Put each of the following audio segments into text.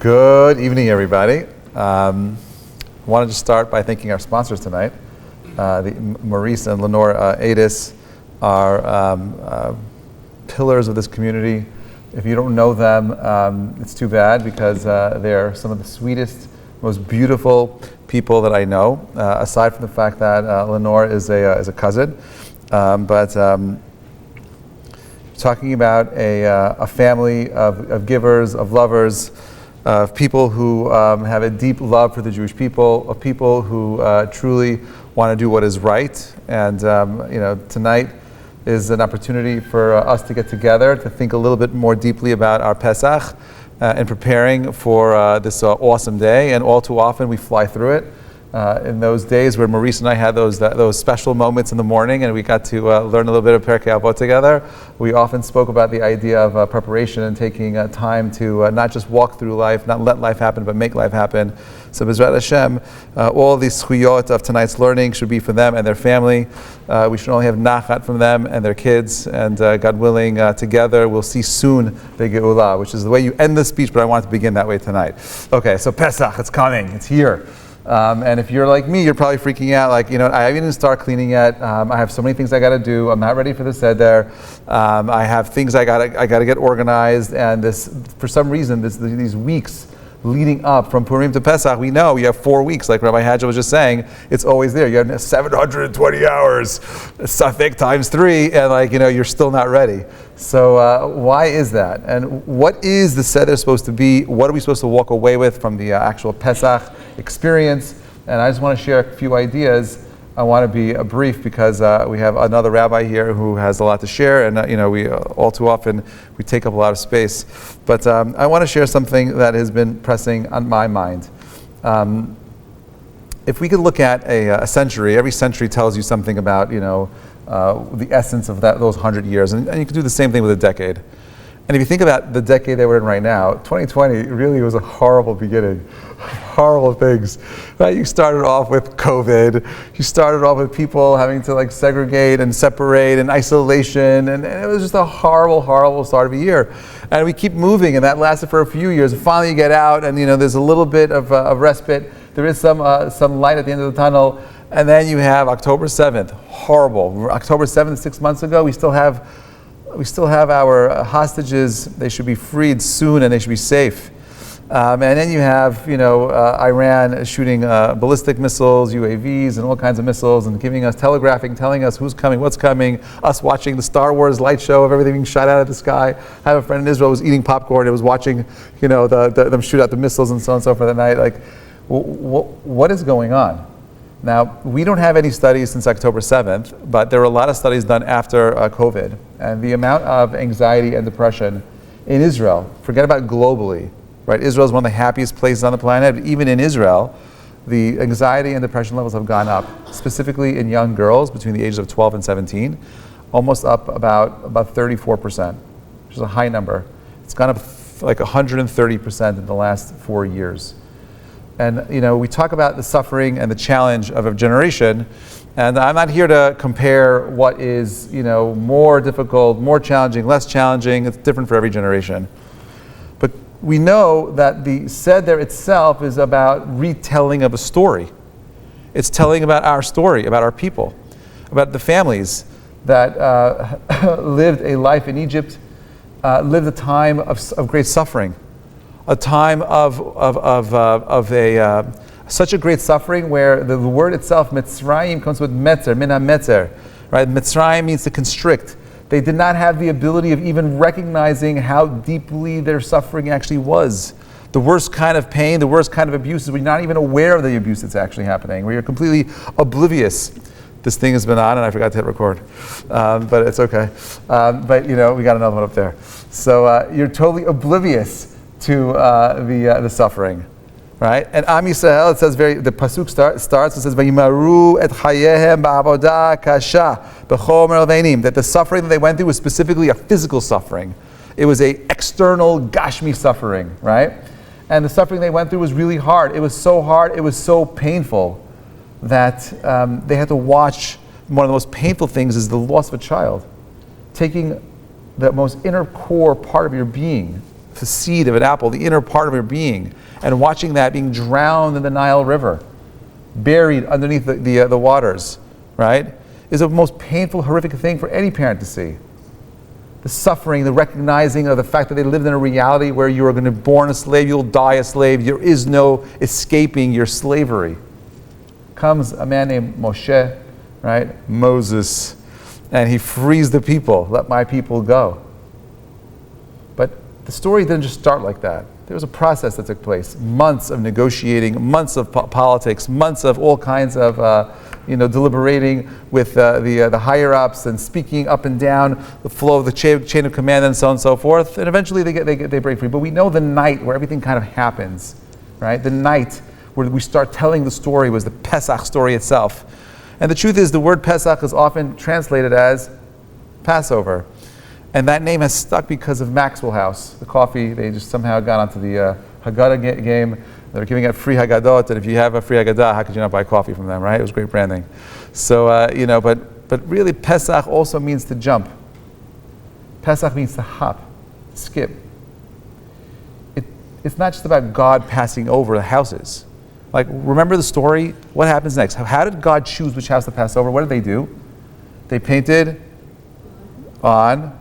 Good evening, everybody. I wanted to start by thanking our sponsors tonight. Maurice and Lenore Adis are pillars of this community. If you don't know them, it's too bad because they're some of the sweetest, most beautiful people that I know, aside from the fact that Lenore is a cousin. Talking about a family of givers, of lovers, of people who have a deep love for the Jewish people, of people who truly want to do what is right. And tonight is an opportunity for us to get together, to think a little bit more deeply about our Pesach and preparing for this awesome day. And all too often we fly through it. In those days where Maurice and I had those special moments in the morning and we got to learn a little bit of Perkei Avot together, we often spoke about the idea of preparation and taking time to not just walk through life, not let life happen, but make life happen. So B'ezrat Hashem, all these zchuyot of tonight's learning should be for them and their family. We should only have nachat from them and their kids, and God willing, together we'll see soon the Geulah, which is the way you end the speech, but I want to begin that way tonight. Okay, so Pesach, it's coming, it's here. And if you're like me, you're probably freaking out. I haven't even started cleaning yet. I have so many things I got to do. I'm not ready for the Seder. I have things I got to get organized. And this, for some reason, these weeks leading up from Purim to Pesach, we know you have 4 weeks. Like Rabbi Hadja was just saying, it's always there. You have 720 hours, Safek times 3, and you're still not ready. So why is that? And what is the Seder supposed to be? What are we supposed to walk away with from the actual Pesach experience? And I just want to share a few ideas. I want to be brief because we have another rabbi here who has a lot to share, and we all too often we take up a lot of space. But I want to share something that has been pressing on my mind. If we could look at a century, every century tells you something about the essence of those 100 years, and you can do the same thing with a decade. And if you think about the decade that we're in right now, 2020 really was a horrible beginning. Horrible things. Right? You started off with COVID. You started off with people having to segregate and separate and isolation. And it was just a horrible, horrible start of a year. And we keep moving, and that lasted for a few years. And finally you get out, and there's a little bit of respite. There is some light at the end of the tunnel. And then you have October 7th. Horrible. October 7th, 6 months ago, we still have our hostages. They should be freed soon, and they should be safe. And then you have, Iran shooting ballistic missiles, UAVs, and all kinds of missiles, and giving us telling us who's coming, what's coming. Us watching the Star Wars light show of everything being shot out of the sky. I have a friend in Israel who was eating popcorn. It was watching, them shoot out the missiles and so on and so forth at night. What is going on? Now, we don't have any studies since October 7th, but there were a lot of studies done after COVID. And the amount of anxiety and depression in Israel, forget about globally, right? Israel is one of the happiest places on the planet. But even in Israel, the anxiety and depression levels have gone up, specifically in young girls between the ages of 12 and 17, almost up about 34%, which is a high number. It's gone up 130% in the last 4 years. And we talk about the suffering and the challenge of a generation, and I'm not here to compare what is more difficult, more challenging, less challenging. It's different for every generation. But we know that the Seder itself is about retelling of a story. It's telling about our story, about our people, about the families that lived a life in Egypt, lived a time of great suffering. A time of such a great suffering where the word itself, Mitzrayim, comes with metzer, min ha-metzer, right? Mitzrayim means to constrict. They did not have the ability of even recognizing how deeply their suffering actually was. The worst kind of pain, the worst kind of abuse is when you're not even aware of the abuse that's actually happening, where you're completely oblivious. This thing has been on and I forgot to hit record, but it's okay. But we got another one up there. So you're totally oblivious to the suffering, right? And Am Yisrael, it says the pasuk starts. It says Vayimaru et chayehem ba'avodah kasha b'chomer veinim. That the suffering that they went through was specifically a physical suffering. It was a external gashmi suffering, right? And the suffering they went through was really hard. It was so hard. It was so painful that they had to watch. One of the most painful things is the loss of a child, taking the most inner core part of your being, the seed of an apple, the inner part of your being, and watching that being drowned in the Nile River, buried underneath the waters, right, is the most painful, horrific thing for any parent to see. The suffering, the recognizing of the fact that they lived in a reality where you are going to be born a slave, you'll die a slave, there is no escaping your slavery. Comes a man named Moshe, right, Moses, and he frees the people. Let my people go. But the story didn't just start like that. There was a process that took place. Months of negotiating, months of politics, months of all kinds of deliberating with the higher ups and speaking up and down the flow of the chain of command and so on and so forth. And eventually they break free. But we know the night where everything kind of happens, right? The night where we start telling the story was the Pesach story itself. And the truth is, the word Pesach is often translated as Passover. And that name has stuck because of Maxwell House, the coffee. They just somehow got onto the Haggadah game. They're giving out free Haggadot, and if you have a free Haggadah, how could you not buy coffee from them, right? It was great branding. So, but really Pesach also means to jump. Pesach means to hop, skip. It's not just about God passing over the houses. Like, remember the story? What happens next? How did God choose which house to pass over? What did they do? They painted on...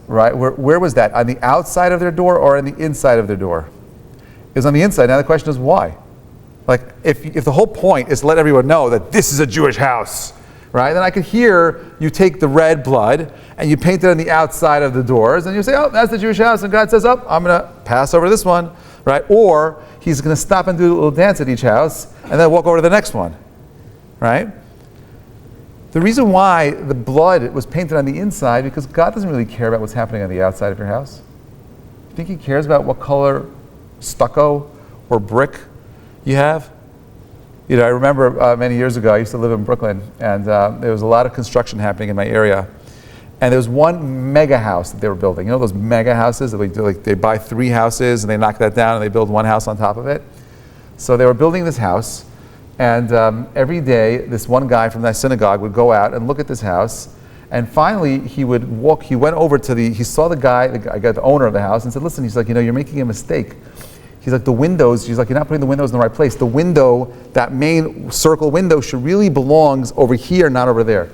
Right, where was that? On the outside of their door or on the inside of their door? It was on the inside. Now the question is why? Like, if the whole point is to let everyone know that this is a Jewish house, right? Then I could hear you take the red blood and you paint it on the outside of the doors and you say, oh, that's the Jewish house. And God says, oh, I'm going to pass over this one, right? Or he's going to stop and do a little dance at each house and then walk over to the next one, right? The reason why the blood was painted on the inside, because God doesn't really care about what's happening on the outside of your house. You think he cares about what color stucco or brick you have? I remember many years ago, I used to live in Brooklyn, and there was a lot of construction happening in my area. And there was one mega house that they were building. You know those mega houses that they buy 3 houses and they knock that down and they build one house on top of it? So they were building this house. And every day, this one guy from that synagogue would go out and look at this house. And finally, he went over to he saw the owner of the house and said, listen, he's like, you're making a mistake. He's like, the windows, he's like, you're not putting the windows in the right place. The window, that main circle window should really belongs over here, not over there.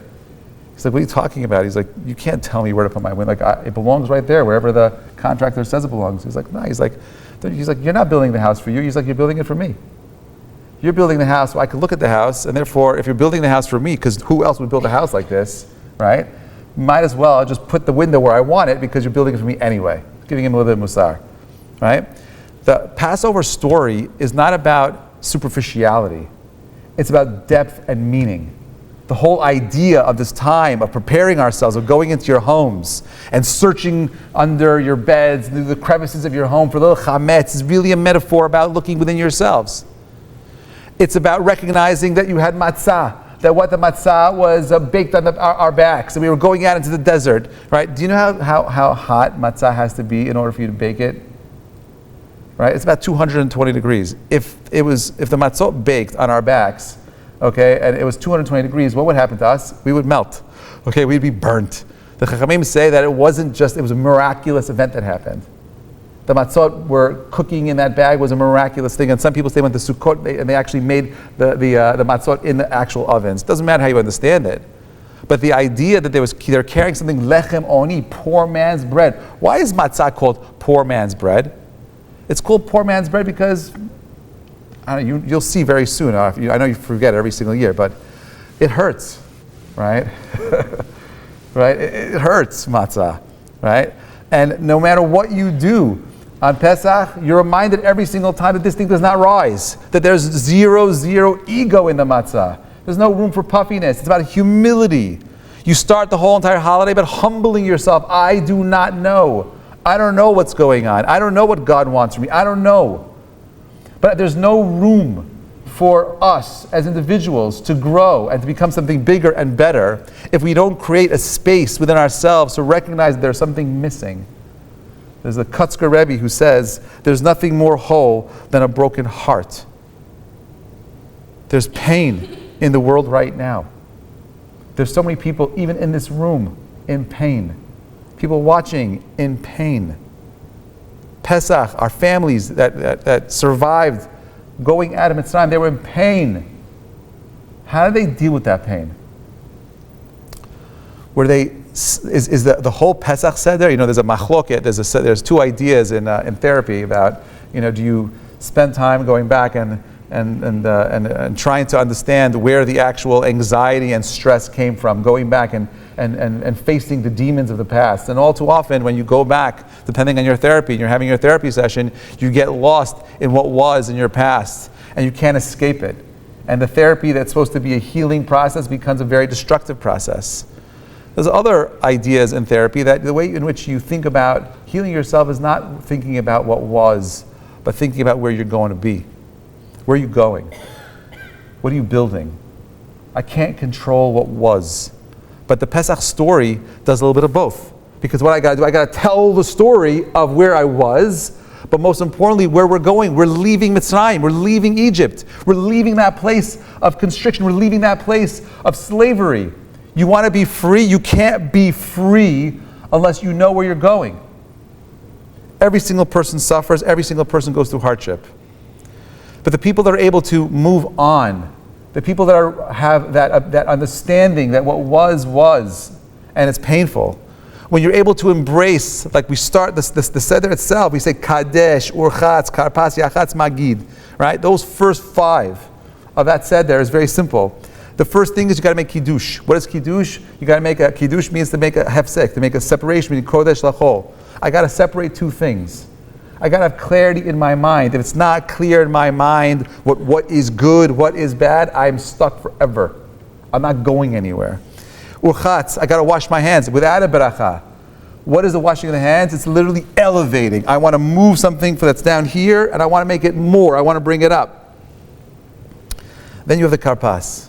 He's like, what are you talking about? He's like, you can't tell me where to put my window. Like, it belongs right there, wherever the contractor says it belongs. He's like, no, he's like, you're not building the house for you. He's like, you're building it for me. You're building the house so I can look at the house, and therefore, if you're building the house for me, because who else would build a house like this, right? Might as well just put the window where I want it because you're building it for me anyway. Giving him a little bit of musar, right? The Passover story is not about superficiality. It's about depth and meaning. The whole idea of this time of preparing ourselves, of going into your homes and searching under your beds, through the crevices of your home for little chametz is really a metaphor about looking within yourselves. It's about recognizing that you had matzah, that what the matzah was baked on our backs, and we were going out into the desert, right? Do you know how hot matzah has to be in order for you to bake it? Right? It's about 220 degrees. If the matzot baked on our backs, okay, and it was 220 degrees, what would happen to us? We would melt. Okay, we'd be burnt. The Chachamim say that it was a miraculous event that happened. The matzot were cooking in that bag was a miraculous thing, and some people say went to Sukkot and they actually made the matzot in the actual ovens. Doesn't matter how you understand it, but the idea that they're carrying something lechem oni, poor man's bread. Why is matzah called poor man's bread? It's called poor man's bread because you'll see very soon. I know you forget it every single year, but it hurts, right? Right? It hurts matzah, right? And no matter what you do on Pesach, you're reminded every single time that this thing does not rise, that there's zero ego in the matzah. There's no room for puffiness. It's about humility. You start the whole entire holiday by humbling yourself. I do not know. I don't know what's going on. I don't know what God wants from me. I don't know. But there's no room for us as individuals to grow and to become something bigger and better if we don't create a space within ourselves to recognize that there's something missing. There's a Kutzker Rebbe who says, there's nothing more whole than a broken heart. There's pain in the world right now. There's so many people, even in this room, in pain. People watching in pain. Pesach, our families that survived going out of Mitzrayim, they were in pain. How did they deal with that pain? Is the whole Pesach Seder? There's a machloket. There's two ideas in therapy about, do you spend time going back and trying to understand where the actual anxiety and stress came from, going back and facing the demons of the past. And all too often, when you go back, depending on your therapy, and you're having your therapy session, you get lost in what was in your past, and you can't escape it. And the therapy that's supposed to be a healing process becomes a very destructive process. There's other ideas in therapy that the way in which you think about healing yourself is not thinking about what was, but thinking about where you're going to be. Where are you going? What are you building? I can't control what was. But the Pesach story does a little bit of both. Because what I got to do, I got to tell the story of where I was, but most importantly, where we're going. We're leaving Mitzrayim. We're leaving Egypt. We're leaving that place of constriction. We're leaving that place of slavery. You want to be free? You can't be free unless you know where you're going. Every single person suffers. Every single person goes through hardship. But the people that are able to move on, the people that have that understanding that what was, and it's painful. When you're able to embrace, like we start the Seder itself, we say Kadesh, Urchatz, Karpas, Yachatz, Magid, right? Those first 5 of that Seder is very simple. The first thing is you got to make Kiddush. What is Kiddush? You got to make a Kiddush means to make a hefsek, to make a separation between Kodesh Lachol. I got to separate 2 things. I got to have clarity in my mind. If it's not clear in my mind what is good, what is bad, I'm stuck forever. I'm not going anywhere. Urchatz, I got to wash my hands without a beracha. What is the washing of the hands? It's literally elevating. I want to move something that's down here, and I want to make it more. I want to bring it up. Then you have the karpas.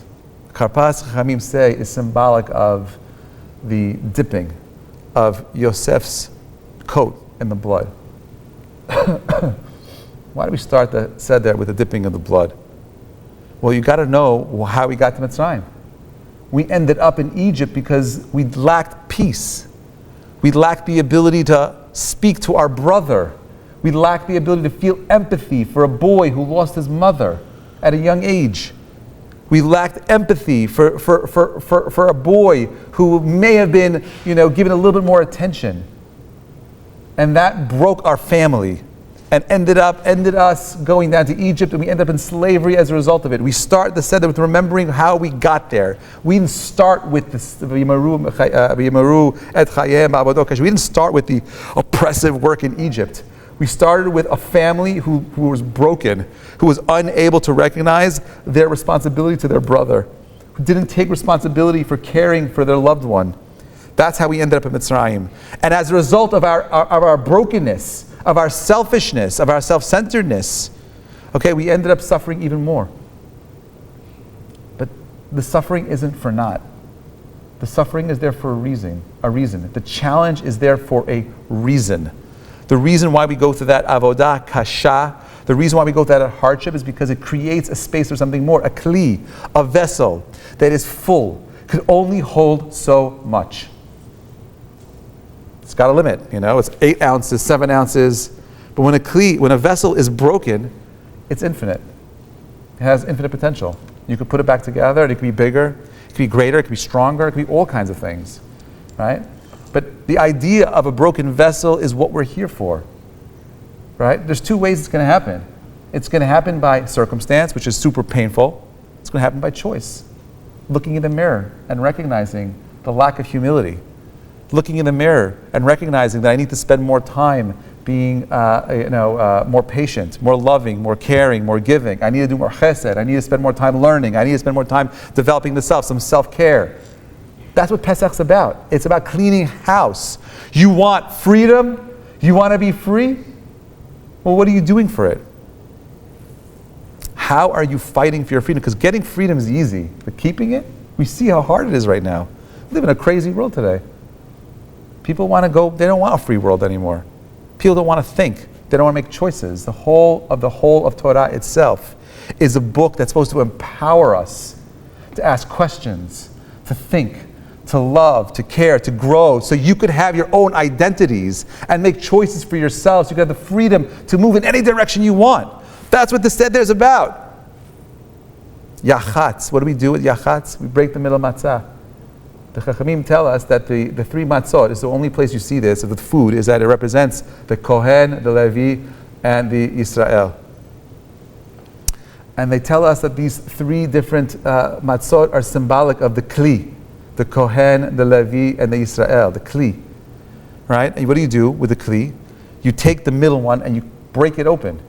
Karpas, Chachamim say, is symbolic of the dipping of Yosef's coat in the blood. Why do we start the Seder with the dipping of the blood? Well, you got to know how we got to Mitzrayim. We ended up in Egypt because we lacked peace. We lacked the ability to speak to our brother. We lacked the ability to feel empathy for a boy who lost his mother at a young age. We lacked empathy for a boy who may have been, given a little bit more attention. And that broke our family and ended us going down to Egypt, and we ended up in slavery as a result of it. We start the Seder with remembering how we got there. We didn't start with the we didn't start with the oppressive work in Egypt. We started with a family who was broken, who was unable to recognize their responsibility to their brother, who didn't take responsibility for caring for their loved one. That's how we ended up in Mitzrayim. And as a result of our brokenness, of our selfishness, of our self-centeredness, we ended up suffering even more. But the suffering isn't for naught. The suffering is there for a reason. The challenge is there for a reason. The reason why we go through that avodah kasha, the reason why we go through that hardship is because it creates a space for something more, a kli, a vessel that is full, could only hold so much. It's got a limit, it's 8 ounces, 7 ounces. But when a vessel is broken, it's infinite. It has infinite potential. You could put it back together, and it could be bigger, it could be greater, it could be stronger, it could be all kinds of things, right? But the idea of a broken vessel is what we're here for, right? There's 2 ways it's going to happen. It's going to happen by circumstance, which is super painful. It's going to happen by choice. Looking in the mirror and recognizing the lack of humility. Looking in the mirror and recognizing that I need to spend more time being more patient, more loving, more caring, more giving. I need to do more chesed. I need to spend more time learning. I need to spend more time developing the self, some self-care. That's what Pesach's about. It's about cleaning house. You want freedom? You want to be free? Well, what are you doing for it? How are you fighting for your freedom? Because getting freedom is easy, but keeping it, we see how hard it is right now. We live in a crazy world today. People want to go, they don't want a free world anymore. People don't want to think. They don't want to make choices. The whole of Torah itself is a book that's supposed to empower us to ask questions, to think, to love, to care, to grow, so you could have your own identities and make choices for yourselves. You could have the freedom to move in any direction you want. That's what the Seder is about. Yachatz. What do we do with Yachatz? We break the middle matzah. The Chachamim tell us that the three matzot is the only place you see this of the food, is that it represents the Kohen, the Levi, and the Israel. And they tell us that these three different matzot are symbolic of the Kli, the Kohen, the Levi, and the Israel, the Kli. Right? And what do with the Kli? You take the middle one and you break it open.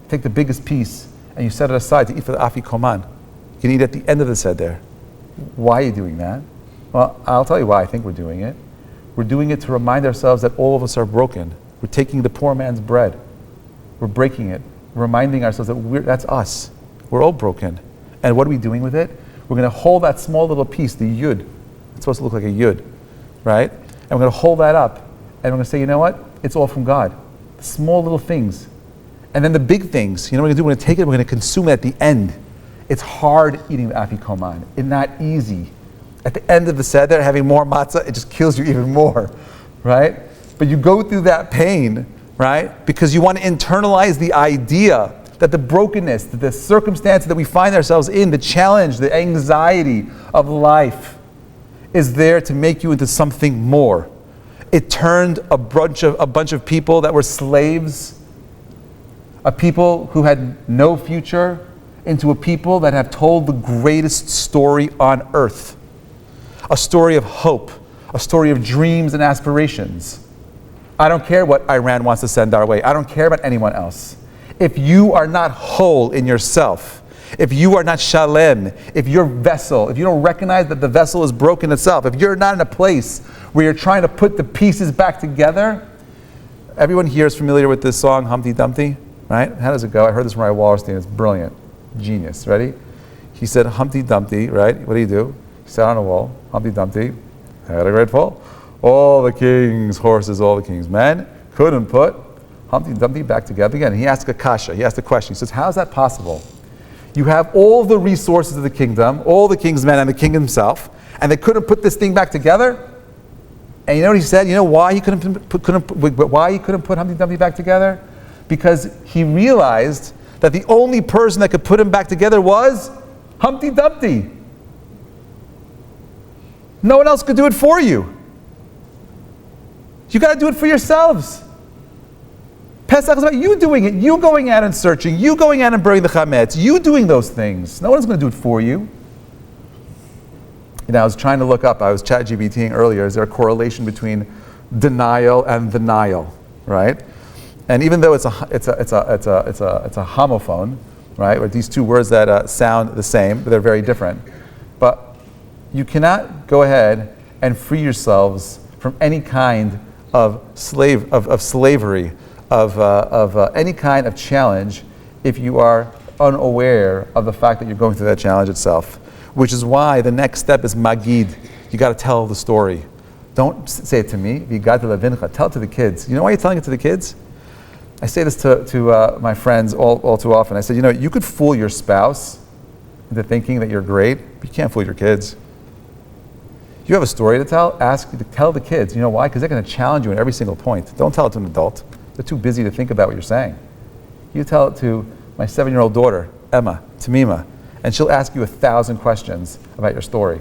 Take the biggest piece and you set it aside to eat for the afikoman. You can eat at the end of the Seder. Why are you doing that? Well, I'll tell you why I think we're doing it. We're doing it to remind ourselves that all of us are broken. We're taking the poor man's bread. We're breaking it. We're reminding ourselves that that's us. We're all broken. And what are we doing with it? We're going to hold that small little piece, the yud. It's supposed to look like a yud, right? And we're going to hold that up. And we're going to say, you know what? It's all from God. Small little things. And then the big things, you know what we're going to do? We're going to take it, we're going to consume it at the end. It's hard eating the afikoman. It's not easy. At the end of the Seder, having more matzah, it just kills you even more, right? But you go through that pain, right? Because you want to internalize the idea that the brokenness, that the circumstance that we find ourselves in, the challenge, the anxiety of life is there to make you into something more. It turned a bunch of people that were slaves, a people who had no future, into a people that have told the greatest story on earth. A story of hope, a story of dreams and aspirations. I don't care what Iran wants to send our way. I don't care about anyone else. If you are not whole in yourself, if you are not shalem, if your vessel, if you don't recognize that the vessel is broken itself, if you're not in a place where you're trying to put the pieces back together, everyone here is familiar with this song, Humpty Dumpty, right? How does it go? I heard this from Ray Wallerstein. It's brilliant. Genius. Ready? He said, Humpty Dumpty, right? What do? He sat on a wall. Humpty Dumpty had a great fall. All the king's horses, all the king's men couldn't put Humpty Dumpty back together again. He asked a kasha. He asked a question. He says, how is that possible? You have all the resources of the kingdom, all the king's men and the king himself, and they couldn't put this thing back together? And you know what he said? You know why he couldn't put Humpty Dumpty back together? Because he realized that the only person that could put him back together was Humpty Dumpty. No one else could do it for you. You got to do it for yourselves. Pesach is about you doing it, you going out and searching, you going out and burning the chametz, you doing those things. No one's going to do it for you. You know, I was trying to look up, I was ChatGPTing earlier, is there a correlation between denial and the Nile, right? And even though it's a homophone, right, with these two words that sound the same, but they're very different. But you cannot go ahead and free yourselves from any kind of slavery, of any kind of challenge, if you are unaware of the fact that you're going through that challenge itself. Which is why the next step is magid. You got to tell the story. Don't say it to me. Vigad levincha. Tell it to the kids. You know why you're telling it to the kids? I say this to my friends all too often. I said, you know, you could fool your spouse into thinking that you're great, but you can't fool your kids. You have a story to tell, tell the kids. You know why? Because they're going to challenge you in every single point. Don't tell it to an adult. They're too busy to think about what you're saying. You tell it to my 7-year-old daughter, Emma, Tamima, and she'll ask you 1,000 questions about your story,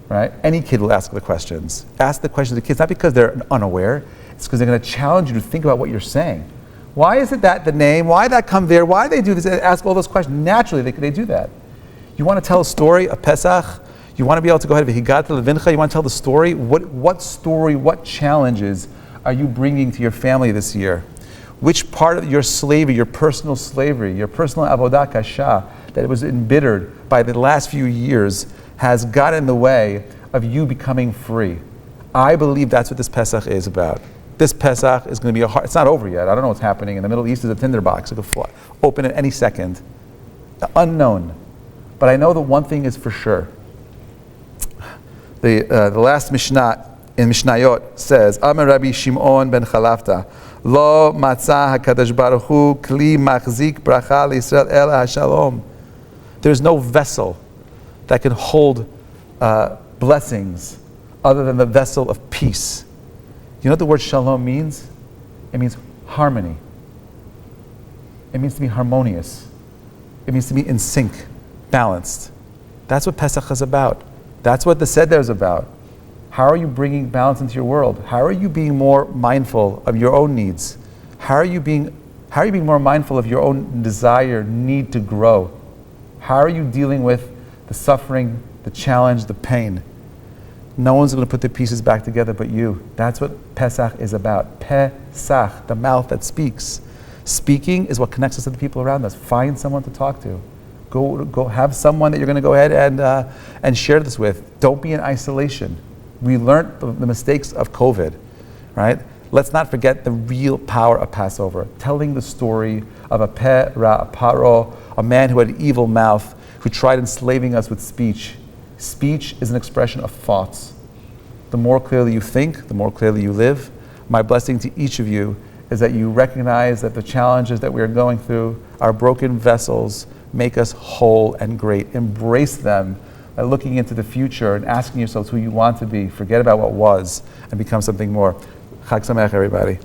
right? Any kid will ask the questions. Ask the questions to the kids, not because they're unaware, it's because they're going to challenge you to think about what you're saying. Why is it that the name? Why did that come there? Why do they do this? Ask all those questions. Naturally, they do that. You want to tell a story, a Pesach? You want to be able to go ahead and Higat Levincha? You want to tell the story? What story, what challenges are you bringing to your family this year? Which part of your slavery, your personal avodah kasha, that it was embittered by the last few years, has got in the way of you becoming free? I believe that's what this Pesach is about. This Pesach is going to be it's not over yet. I don't know what's happening. In the Middle East is a tinderbox. It could open at any second. Unknown. But I know that one thing is for sure. The last Mishnah in Mishnayot says, Amar Rabbi Shimon ben Chalafta, Lo matzah HaKadosh Baruch Hu kli machzik bracha l'Yisrael el hashalom. There's no vessel that can hold blessings other than the vessel of peace. You know what the word shalom means? It means harmony. It means to be harmonious. It means to be in sync, balanced. That's what Pesach is about. That's what the Seder is about. How are you bringing balance into your world? How are you being more mindful of your own needs? How are you being more mindful of your own desire, need to grow? How are you dealing with the suffering, the challenge, the pain? No one's going to put the pieces back together but you. That's what Pesach is about. Pesach, the mouth that speaks. Speaking is what connects us to the people around us. Find someone to talk to. Go have someone that you're going to go ahead and share this with. Don't be in isolation. We learned the mistakes of COVID, right? Let's not forget the real power of Passover. Telling the story of a paro, a man who had an evil mouth, who tried enslaving us with speech. Speech is an expression of thoughts. The more clearly you think, the more clearly you live. My blessing to each of you is that you recognize that the challenges that we are going through, our broken vessels, make us whole and great. Embrace them by looking into the future and asking yourselves who you want to be. Forget about what was and become something more. Chag Sameach, everybody.